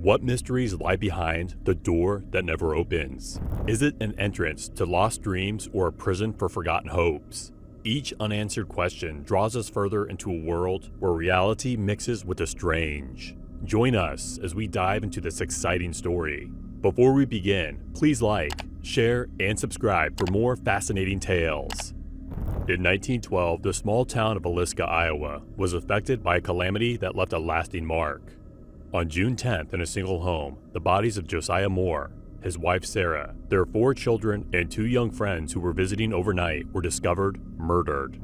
What mysteries lie behind the door that never opens? Is it an entrance to lost dreams or a prison for forgotten hopes? Each unanswered question draws us further into a world where reality mixes with the strange. Join us as we dive into this exciting story. Before we begin, please like, share, and subscribe for more fascinating tales. In 1912, the small town of Villisca, Iowa, was affected by a calamity that left a lasting mark. On June 10th, in a single home, the bodies of Josiah Moore, his wife Sarah, their 4 children, and 2 young friends who were visiting overnight were discovered murdered.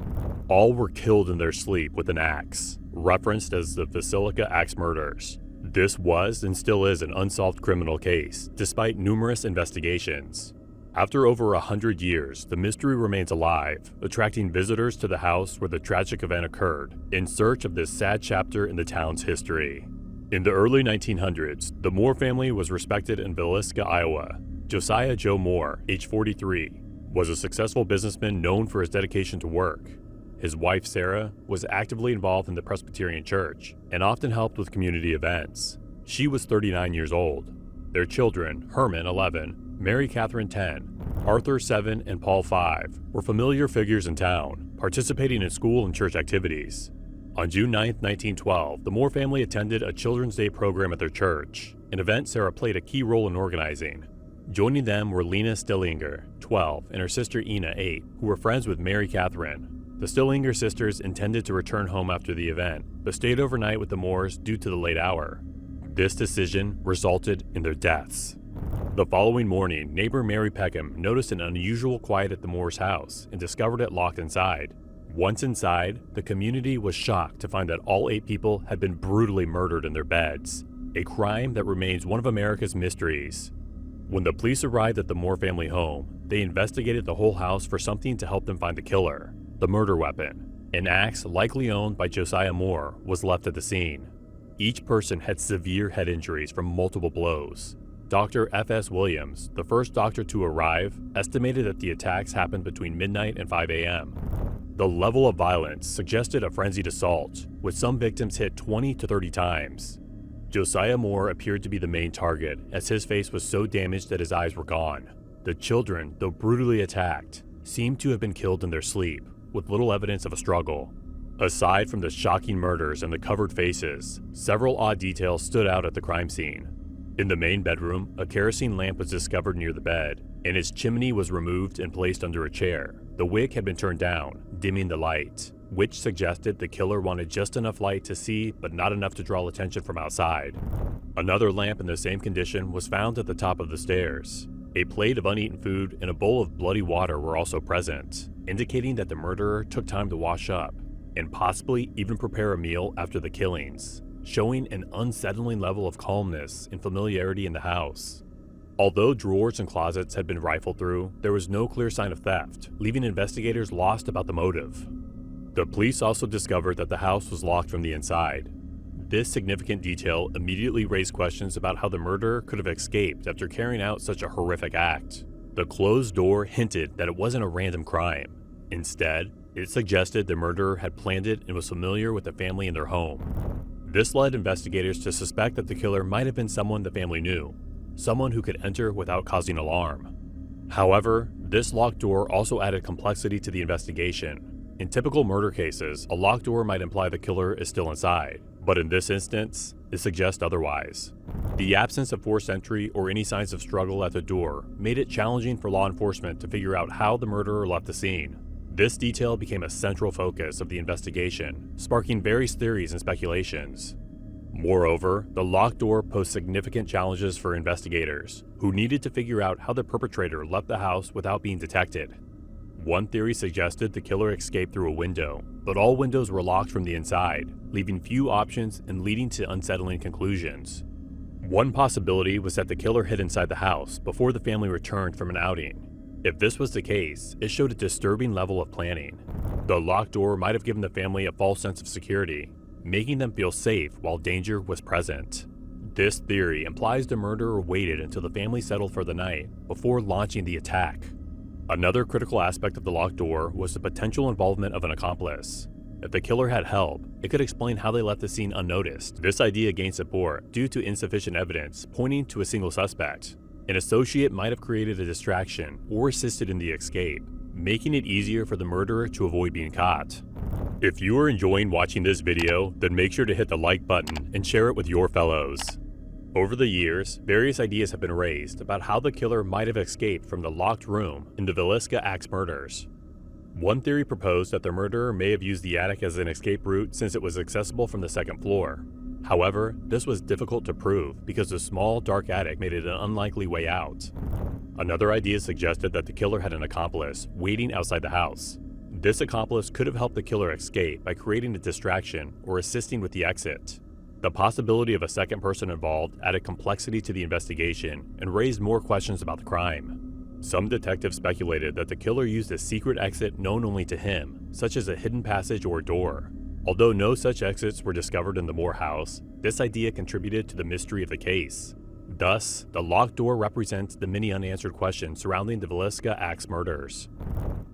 All were killed in their sleep with an axe, referenced as the Villisca Axe Murders. This was and still is an unsolved criminal case, despite numerous investigations. After over 100 years, the mystery remains alive, attracting visitors to the house where the tragic event occurred, in search of this sad chapter in the town's history. In the early 1900s, the Moore family was respected in Villisca, Iowa. Josiah Joe Moore, age 43, was a successful businessman known for his dedication to work. His wife Sarah was actively involved in the Presbyterian Church and often helped with community events. She was 39 years old. Their children, Herman 11, Mary Catherine 10, Arthur 7, and Paul 5, were familiar figures in town, participating in school and church activities. On June 9, 1912, the Moore family attended a Children's Day program at their church, an event Sarah played a key role in organizing. Joining them were Lena Stillinger, 12, and her sister Ina, 8, who were friends with Mary Catherine. The Stillinger sisters intended to return home after the event, but stayed overnight with the Moores due to the late hour. This decision resulted in their deaths. The following morning, neighbor Mary Peckham noticed an unusual quiet at the Moores' house and discovered it locked inside. Once inside, the community was shocked to find that all 8 people had been brutally murdered in their beds, a crime that remains one of America's mysteries. When the police arrived at the Moore family home, they investigated the whole house for something to help them find the killer. The murder weapon, an axe likely owned by Josiah Moore, was left at the scene. Each person had severe head injuries from multiple blows. Dr. F.S. Williams, the first doctor to arrive, estimated that the attacks happened between midnight and 5 a.m. The level of violence suggested a frenzied assault, with some victims hit 20 to 30 times. Josiah Moore appeared to be the main target, as his face was so damaged that his eyes were gone. The children, though brutally attacked, seemed to have been killed in their sleep, with little evidence of a struggle. Aside from the shocking murders and the covered faces, several odd details stood out at the crime scene. In the main bedroom, a kerosene lamp was discovered near the bed, and its chimney was removed and placed under a chair. The wick had been turned down, dimming the light, which suggested the killer wanted just enough light to see but not enough to draw attention from outside. Another lamp in the same condition was found at the top of the stairs. A plate of uneaten food and a bowl of bloody water were also present, indicating that the murderer took time to wash up and possibly even prepare a meal after the killings, showing an unsettling level of calmness and familiarity in the house. Although drawers and closets had been rifled through, there was no clear sign of theft, leaving investigators lost about the motive. The police also discovered that the house was locked from the inside. This significant detail immediately raised questions about how the murderer could have escaped after carrying out such a horrific act. The closed door hinted that it wasn't a random crime. Instead, it suggested the murderer had planned it and was familiar with the family in their home. This led investigators to suspect that the killer might have been someone the family knew, someone who could enter without causing alarm. However, this locked door also added complexity to the investigation. In typical murder cases, a locked door might imply the killer is still inside, but in this instance, it suggests otherwise. The absence of forced entry or any signs of struggle at the door made it challenging for law enforcement to figure out how the murderer left the scene. This detail became a central focus of the investigation, sparking various theories and speculations. Moreover, the locked door posed significant challenges for investigators, who needed to figure out how the perpetrator left the house without being detected. One theory suggested the killer escaped through a window, but all windows were locked from the inside, leaving few options and leading to unsettling conclusions. One possibility was that the killer hid inside the house before the family returned from an outing. If this was the case, it showed a disturbing level of planning. The locked door might have given the family a false sense of security, making them feel safe while danger was present. This theory implies the murderer waited until the family settled for the night before launching the attack. Another critical aspect of the locked door was the potential involvement of an accomplice. If the killer had help, it could explain how they left the scene unnoticed. This idea gained support due to insufficient evidence pointing to a single suspect. An associate might have created a distraction or assisted in the escape, making it easier for the murderer to avoid being caught. If you are enjoying watching this video, then make sure to hit the like button and share it with your fellows. Over the years, various ideas have been raised about how the killer might have escaped from the locked room in the Villisca Axe murders. One theory proposed that the murderer may have used the attic as an escape route since it was accessible from the second floor. However, this was difficult to prove because the small, dark attic made it an unlikely way out. Another idea suggested that the killer had an accomplice waiting outside the house. This accomplice could have helped the killer escape by creating a distraction or assisting with the exit. The possibility of a second person involved added complexity to the investigation and raised more questions about the crime. Some detectives speculated that the killer used a secret exit known only to him, such as a hidden passage or door. Although no such exits were discovered in the Moore house, this idea contributed to the mystery of the case. Thus, the locked door represents the many unanswered questions surrounding the Villisca Axe murders.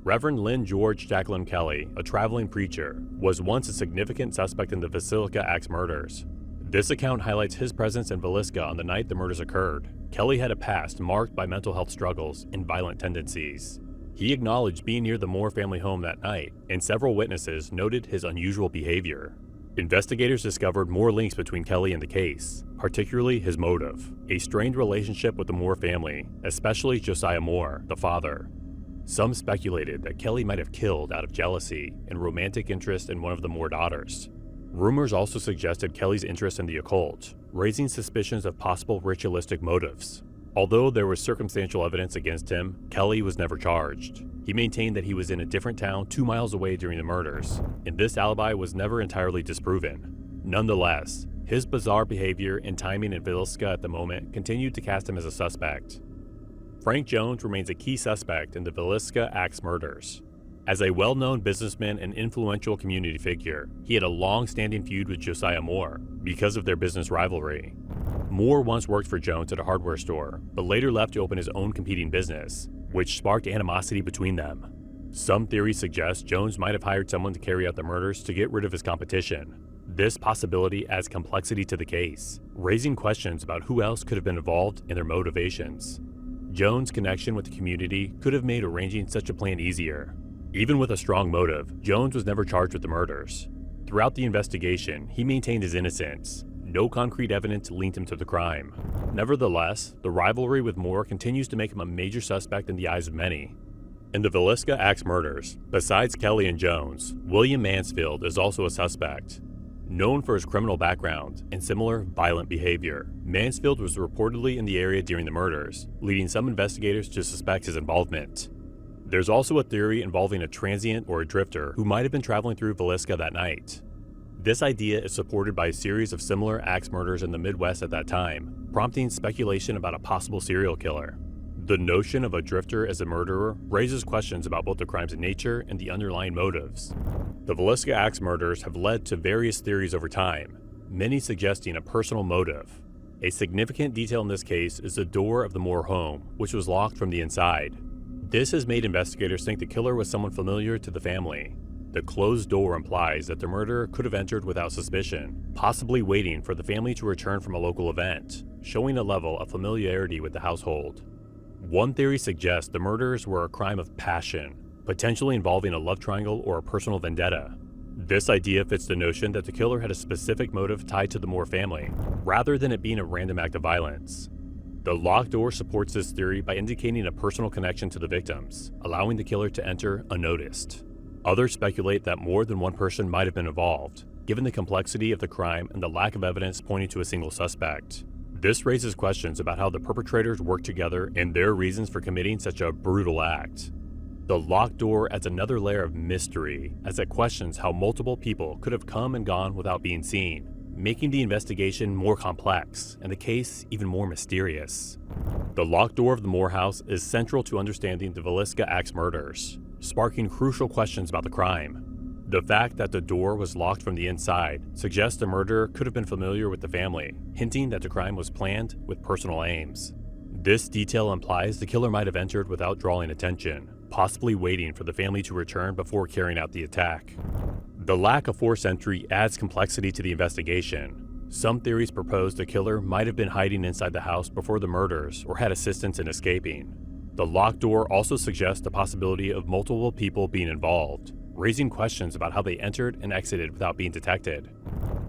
Reverend Lynn George Jacqueline Kelly, a traveling preacher, was once a significant suspect in the Villisca Axe murders. This account highlights his presence in Villisca on the night the murders occurred. Kelly had a past marked by mental health struggles and violent tendencies. He acknowledged being near the Moore family home that night, and several witnesses noted his unusual behavior. Investigators discovered more links between Kelly and the case, particularly his motive, a strained relationship with the Moore family, especially Josiah Moore, the father. Some speculated that Kelly might have killed out of jealousy and romantic interest in one of the Moore daughters. Rumors also suggested Kelly's interest in the occult, raising suspicions of possible ritualistic motives. Although there was circumstantial evidence against him, Kelly was never charged. He maintained that he was in a different town 2 miles away during the murders, and this alibi was never entirely disproven. Nonetheless, his bizarre behavior and timing in Villisca at the moment continued to cast him as a suspect. Frank Jones remains a key suspect in the Villisca Axe murders. As a well-known businessman and influential community figure, he had a long-standing feud with Josiah Moore because of their business rivalry. Moore once worked for Jones at a hardware store, but later left to open his own competing business, which sparked animosity between them. Some theories suggest Jones might have hired someone to carry out the murders to get rid of his competition. This possibility adds complexity to the case, raising questions about who else could have been involved and their motivations. Jones' connection with the community could have made arranging such a plan easier. Even with a strong motive, Jones was never charged with the murders. Throughout the investigation, he maintained his innocence. No concrete evidence linked him to the crime. Nevertheless, the rivalry with Moore continues to make him a major suspect in the eyes of many. In the Villisca Axe murders, besides Kelly and Jones, William Mansfield is also a suspect. Known for his criminal background and similar violent behavior, Mansfield was reportedly in the area during the murders, leading some investigators to suspect his involvement. There's also a theory involving a transient or a drifter who might have been traveling through Villisca that night. This idea is supported by a series of similar axe murders in the Midwest at that time, prompting speculation about a possible serial killer. The notion of a drifter as a murderer raises questions about both the crime's nature and the underlying motives. The Villisca Axe murders have led to various theories over time, many suggesting a personal motive. A significant detail in this case is the door of the Moore home, which was locked from the inside. This has made investigators think the killer was someone familiar to the family. The closed door implies that the murderer could have entered without suspicion, possibly waiting for the family to return from a local event, showing a level of familiarity with the household. One theory suggests the murders were a crime of passion, potentially involving a love triangle or a personal vendetta. This idea fits the notion that the killer had a specific motive tied to the Moore family, rather than it being a random act of violence. The locked door supports this theory by indicating a personal connection to the victims, allowing the killer to enter unnoticed. Others speculate that more than one person might have been involved, given the complexity of the crime and the lack of evidence pointing to a single suspect. This raises questions about how the perpetrators worked together and their reasons for committing such a brutal act. The locked door adds another layer of mystery, as it questions how multiple people could have come and gone without being seen, making the investigation more complex and the case even more mysterious. The locked door of the Moore house is central to understanding the Villisca Axe murders, sparking crucial questions about the crime. The fact that the door was locked from the inside suggests the murderer could have been familiar with the family, hinting that the crime was planned with personal aims. This detail implies the killer might have entered without drawing attention, possibly waiting for the family to return before carrying out the attack. The lack of forced entry adds complexity to the investigation. Some theories propose the killer might have been hiding inside the house before the murders or had assistance in escaping. The locked door also suggests the possibility of multiple people being involved, raising questions about how they entered and exited without being detected.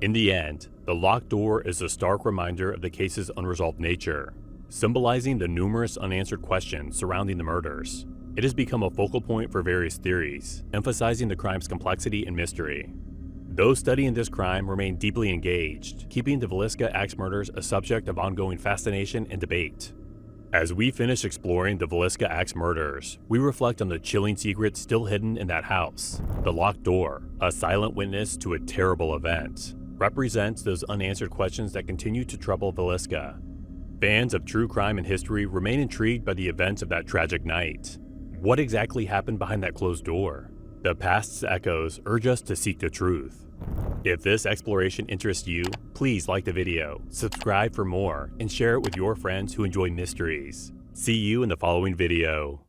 In the end, the locked door is a stark reminder of the case's unresolved nature, symbolizing the numerous unanswered questions surrounding the murders. It has become a focal point for various theories, emphasizing the crime's complexity and mystery. Those studying this crime remain deeply engaged, keeping the Villisca Axe murders a subject of ongoing fascination and debate. As we finish exploring the Villisca Axe murders, we reflect on the chilling secrets still hidden in that house. The locked door, a silent witness to a terrible event, represents those unanswered questions that continue to trouble Villisca. Fans of true crime and history remain intrigued by the events of that tragic night. What exactly happened behind that closed door? The past's echoes urge us to seek the truth. If this exploration interests you, please like the video, subscribe for more, and share it with your friends who enjoy mysteries. See you in the following video.